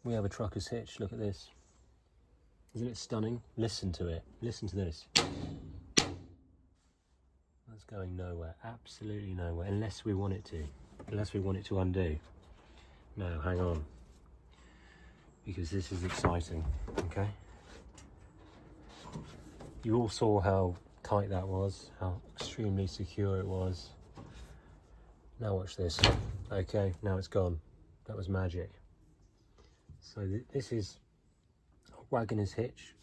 we have a trucker's hitch. Look at this. Isn't it stunning? Listen to it. Listen to this. That's going nowhere. Absolutely nowhere. Unless we want it to. Unless we want it to undo. No, hang on. Because this is exciting. Okay? You all saw how tight that was. How extremely secure it was. Now watch this. Okay, now it's gone. That was magic. So this is a wagoner's hitch,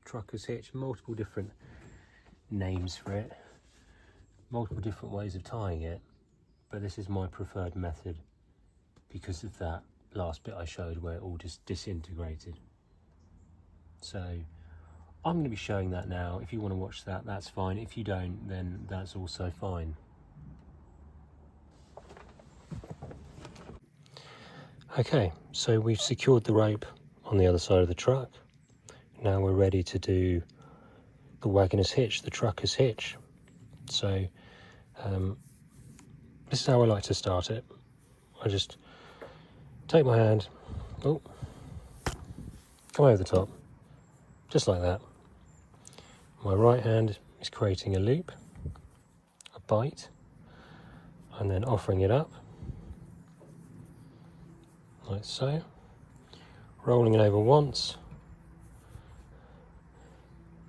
trucker's hitch, multiple different names for it, multiple different ways of tying it, but this is my preferred method because of that last bit I showed where it all just disintegrated. So I'm going to be showing that now. If you want to watch that, that's fine. If you don't, then that's also fine. Okay, so we've secured the rope on the other side of the truck. Now we're ready to do the wagoner's hitch, the trucker's hitch. So this is how I like to start it. I just take my hand, come over the top, just like that. My right hand is creating a loop, a bite, and then offering it up, like so, rolling it over once,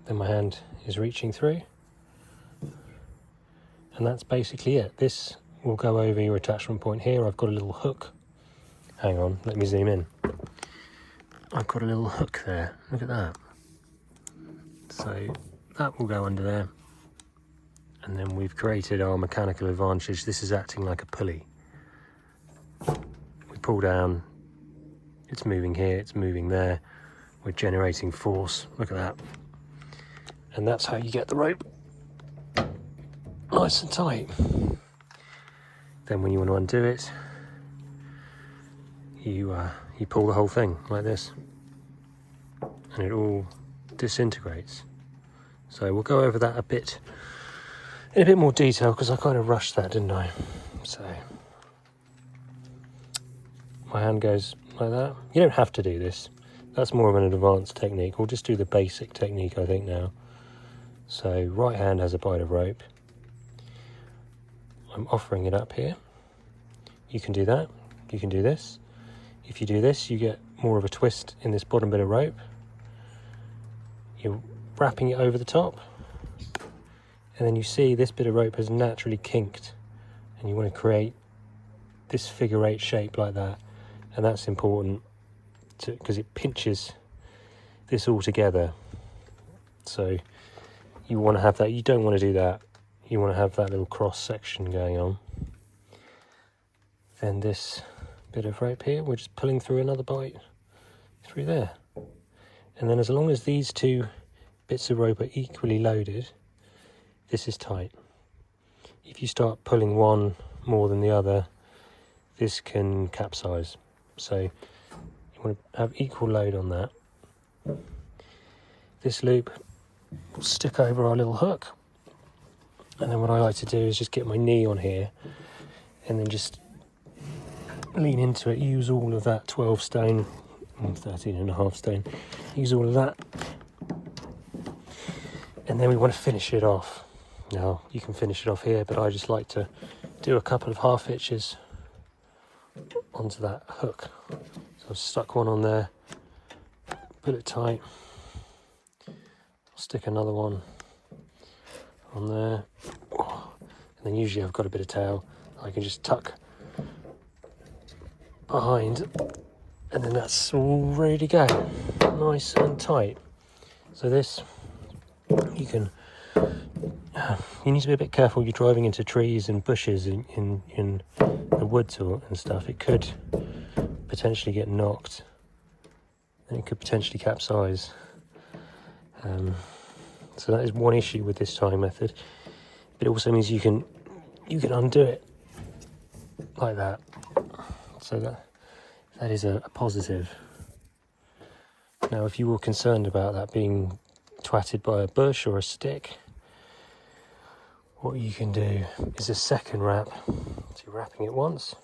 then my hand is reaching through, and that's basically it. This will go over your attachment point here. I've got a little hook. Hang on, let me zoom in. I've got a little hook there, look at that. So that will go under there, and then we've created our mechanical advantage. This is acting like a pulley. We pull down, it's moving here, it's moving there. We're generating force, look at that. And that's how you get the rope nice and tight. Then when you want to undo it, you pull the whole thing like this, and it all disintegrates. So we'll go over that a bit in a bit more detail because I kind of rushed that, didn't I? So my hand goes like that. You don't have to do this. That's more of an advanced technique. We'll just do the basic technique, I think, now. So right hand has a bite of rope. I'm offering it up here. You can do that. You can do this. If you do this, you get more of a twist in this bottom bit of rope. You're wrapping it over the top, and then you see this bit of rope has naturally kinked, and you want to create this figure eight shape like that, and that's important because it pinches this all together. So you want to have that. You don't want to do that. You want to have that little cross section going on. Then this bit of rope here, we're just pulling through another bite through there. And then as long as these two bits of rope are equally loaded, this is tight. If you start pulling one more than the other, this can capsize. So you want to have equal load on that. This loop will stick over our little hook. And then what I like to do is just get my knee on here and then just lean into it, use all of that 12 stone, 13.5 stone, use all of that. And then we want to finish it off. Now, you can finish it off here, but I just like to do a couple of half hitches onto that hook. So I've stuck one on there, put it tight, stick another one on there, and then usually I've got a bit of tail I can just tuck behind, and then that's all ready to go, nice and tight. So this, you need to be a bit careful. You're driving into trees and bushes in the woods and stuff. It could potentially get knocked, and it could potentially capsize. So that is one issue with this tying method. But it also means you can undo it like that. So that is a positive. Now, if you were concerned about that being twatted by a bush or a stick, what you can do is a second wrap. So you're wrapping it once,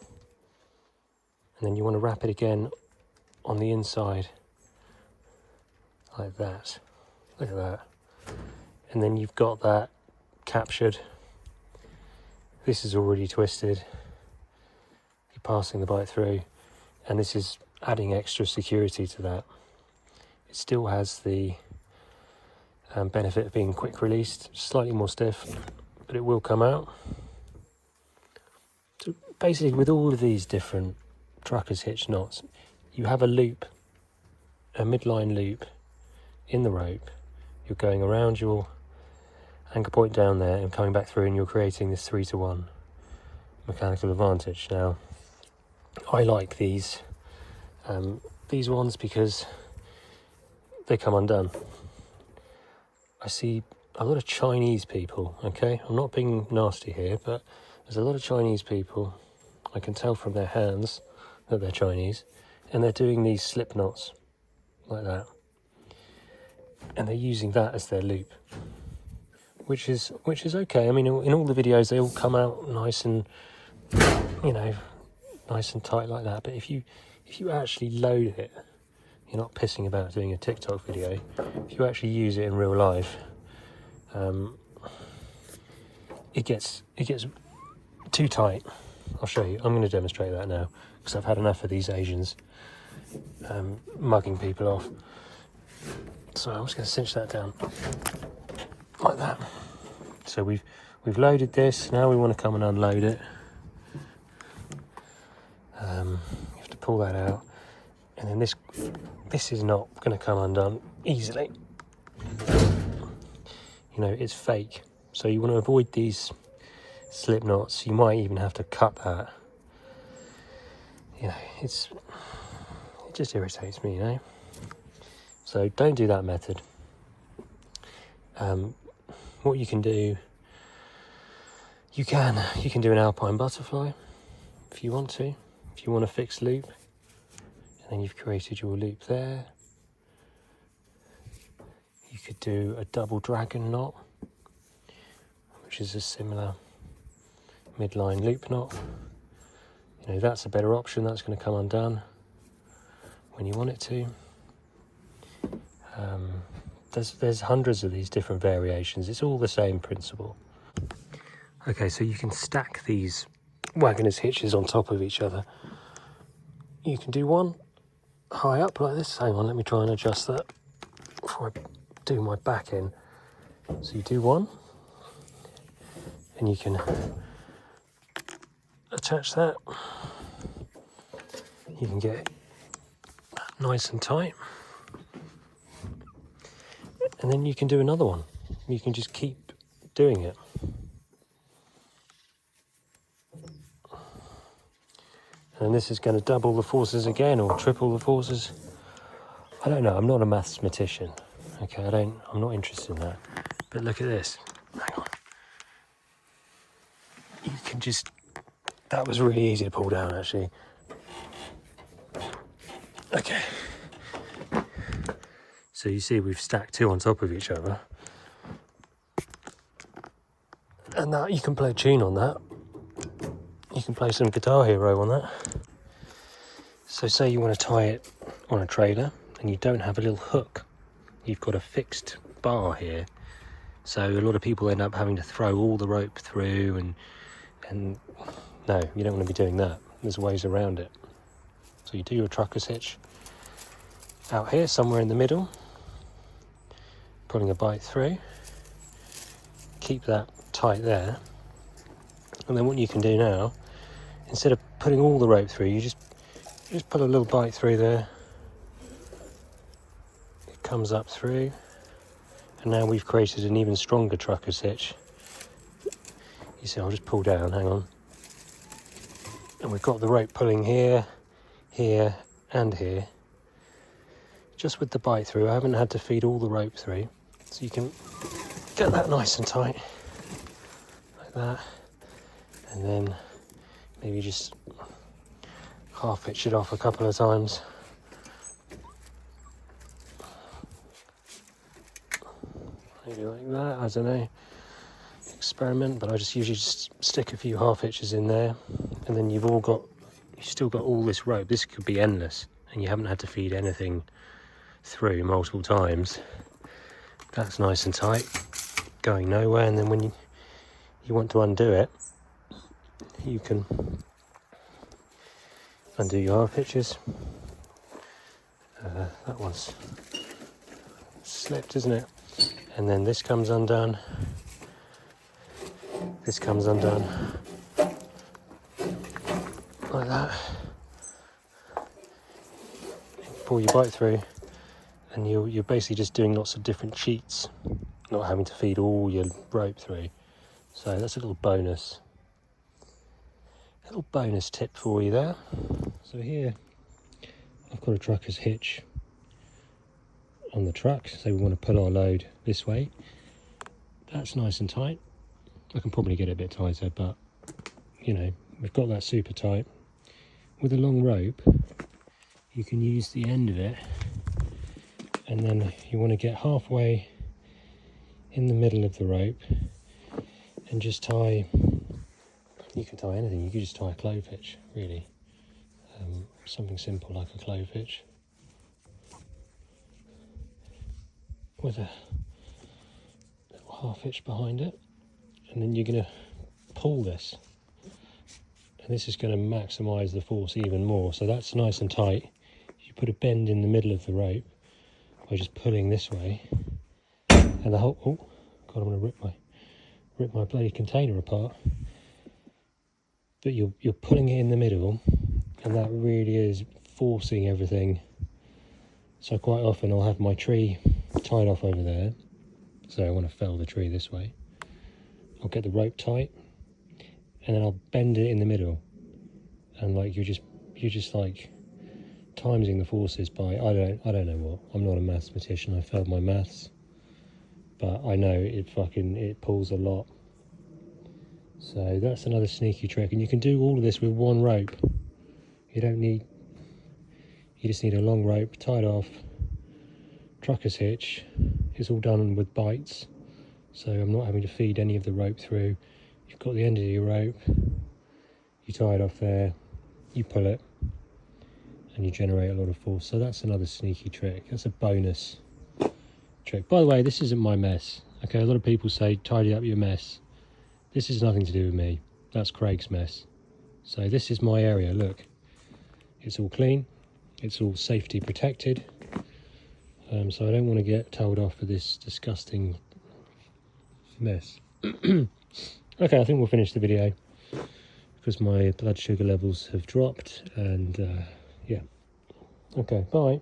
and then you want to wrap it again on the inside like that. Look at that. And then you've got that captured. This is already twisted. You're passing the bite through, and this is adding extra security to that. It still has the benefit of being quick released, slightly more stiff, but it will come out. So basically, with all of these different trucker's hitch knots, you have a loop, a midline loop in the rope. You're going around your anchor point down there and coming back through, and you're creating this 3-to-1 mechanical advantage. Now, I like these ones because they come undone. I see a lot of Chinese people, okay? I'm not being nasty here, but there's a lot of Chinese people, I can tell from their hands that they're Chinese, and they're doing these slip knots like that. And they're using that as their loop, which is okay. I mean, in all the videos, they all come out nice and, nice and tight like that. But if you actually load it, you're not pissing about doing a TikTok video. If you actually use it in real life, it gets too tight. I'll show you. I'm going to demonstrate that now because I've had enough of these Asians mugging people off. So I'm just going to cinch that down like that. So we've loaded this. Now we want to come and unload it. You have to pull that out, and then this is not going to come undone easily. It's fake. So you want to avoid these slip knots. You might even have to cut that. It just irritates me, So don't do that method. What you can do, you can do an alpine butterfly if you want to. If you want a fixed loop, and then you've created your loop there. You could do a double dragon knot, which is a similar midline loop knot. That's a better option. That's going to come undone when you want it to. There's hundreds of these different variations. It's all the same principle. Okay, so you can stack these Wagoner's hitches on top of each other. You can do one high up like this. Hang on, let me try and adjust that before I do my back in. So you do one, and you can attach that. You can get it nice and tight. And then you can do another one. You can just keep doing it. And this is going to double the forces again, or triple the forces. I don't know. I'm not a mathematician. Okay, I'm not interested in that. But look at this. Hang on. You can just... That was really easy to pull down, actually. Okay. So you see we've stacked two on top of each other. And that you can play a tune on that. You can play some Guitar Hero on that. So say you want to tie it on a trailer and you don't have a little hook. You've got a fixed bar here. So a lot of people end up having to throw all the rope through and no, you don't want to be doing that. There's ways around it. So you do your trucker's hitch out here, somewhere in the middle, pulling a bite through. Keep that tight there. And then what you can do now, instead of putting all the rope through, you just put a little bite through there. It comes up through. And now we've created an even stronger trucker's hitch. You see, I'll just pull down, hang on. And we've got the rope pulling here, here, and here. Just with the bite through, I haven't had to feed all the rope through. So you can get that nice and tight, like that. And then maybe just half hitch it off a couple of times. Maybe like that, I don't know. Experiment, but I just usually just stick a few half hitches in there, and then you've still got all this rope. This could be endless, and you haven't had to feed anything through multiple times, that's nice and tight, going nowhere. And then when you want to undo it, you can undo your half hitches. That one's slipped, isn't it? And then this comes undone, this comes undone, like that. Pull your bike through, and you're basically just doing lots of different cheats, not having to feed all your rope through. So that's a little bonus tip for you there. So here I've got a trucker's hitch on the truck, so we want to pull our load this way. That's nice and tight. I can probably get it a bit tighter, but you know, we've got that super tight. With a long rope, you can use the end of it, and then you want to get halfway in the middle of the rope and just tie, you can tie anything, you can just tie a clove hitch, really. Something simple like a clove hitch with a little half hitch behind it, and then you're going to pull this, and this is going to maximise the force even more. So that's nice and tight. You put a bend in the middle of the rope by just pulling this way, and the whole, oh god, I'm going to rip my bloody container apart. But you're pulling it in the middle, and that really is forcing everything. So quite often I'll have my tree tied off over there, so I want to fell the tree this way. I'll get the rope tight, and then I'll bend it in the middle, and like you're just like timesing the forces by I don't know what. I'm not a mathematician. I failed my maths, but I know it pulls a lot. So that's another sneaky trick, and you can do all of this with one rope. You just need a long rope tied off, trucker's hitch. It's all done with bites, so I'm not having to feed any of the rope through. You've got the end of your rope, you tie it off there, you pull it, and you generate a lot of force. So that's another sneaky trick. That's a bonus trick. By the way, this isn't my mess. Okay, a lot of people say tidy up your mess. This has nothing to do with me. That's Craig's mess. So this is my area. Look, it's all clean, it's all safety protected. So I don't want to get told off for this disgusting mess. Okay, I think we'll finish the video because my blood sugar levels have dropped, and yeah. Okay, bye.